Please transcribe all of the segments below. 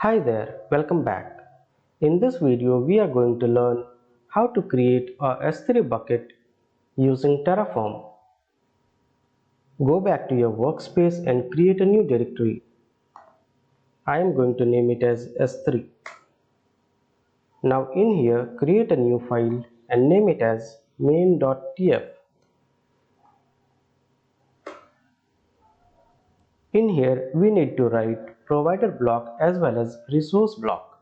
Hi there, welcome back. In this video, we are going to learn how to create a S3 bucket using Terraform. Go back to your workspace and create a new directory. I am going to name it as S3. Now in here, create a new file and name it as main.tf. In here, we need to write provider block as well as resource block.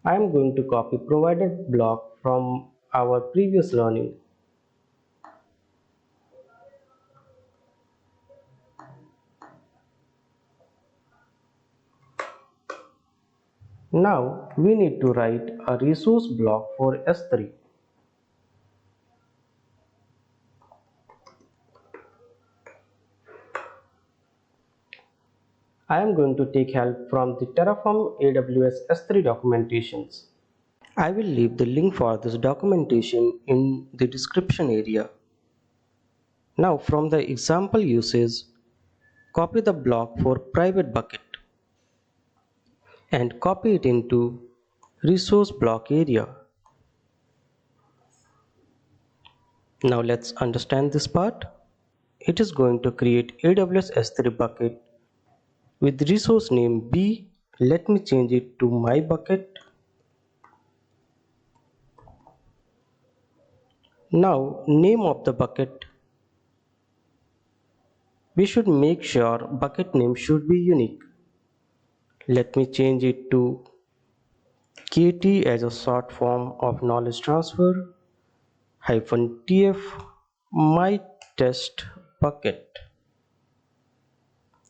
I am going to copy provider block from our previous learning. Now we need to write a resource block for S3. I am going to take help from the Terraform AWS S3 documentations. I will leave the link for this documentation in the description area. Now from the example uses, copy the block for private bucket and copy it into resource block area. Now let's understand this part. It is going to create AWS S3 bucket with resource name B. Let me change it to my bucket. Now name of the bucket. We should make sure bucket name should be unique. Let me change it to KT as a short form of knowledge transfer -tf my test bucket.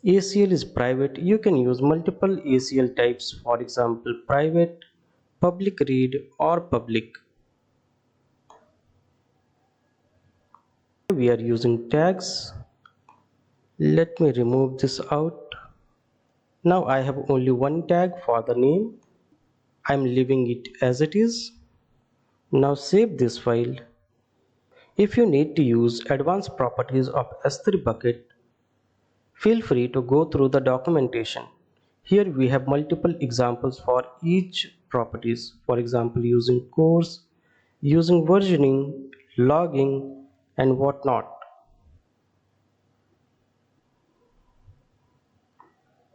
ACL is private. You can use multiple ACL types, for example private, public read or public. We are using tags. Let me remove this out. Now I have only one tag for the name. I'm leaving it as it is. Now save this file. If you need to use advanced properties of S3 bucket, feel free to go through the documentation. Here we have multiple examples for each properties. For example, using course, using versioning, logging, and whatnot.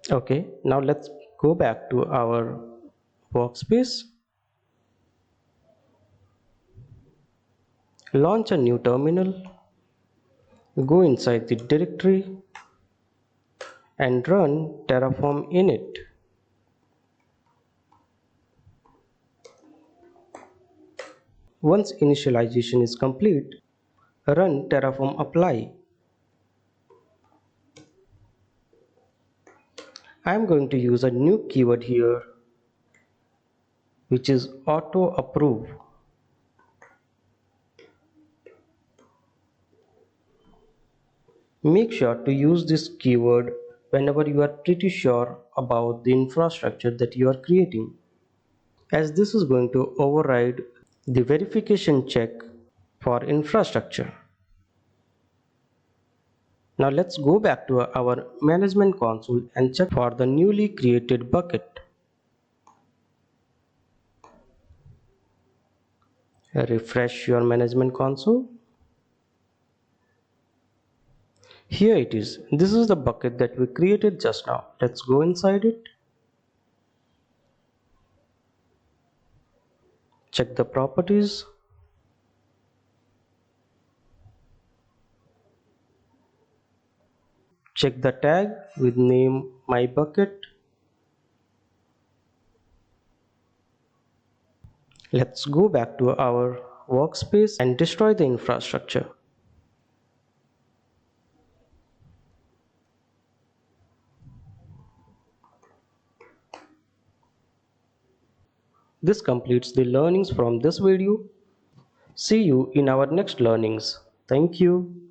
Okay, now let's go back to our workspace. Launch a new terminal. Go inside the directory and run Terraform init. Once initialization is complete, run Terraform apply. I am going to use a new keyword here, which is auto-approve. Make sure to use this keyword whenever you are pretty sure about the infrastructure that you are creating, as this is going to override the verification check for infrastructure. Now let's go back to our management console and check for the newly created bucket. Refresh your management console. Here it is. This is the bucket that we created just now. Let's go inside it. Check the properties. Check the tag with name my bucket. Let's go back to our workspace and destroy the infrastructure. This completes the learnings from this video. See you in our next learnings. Thank you.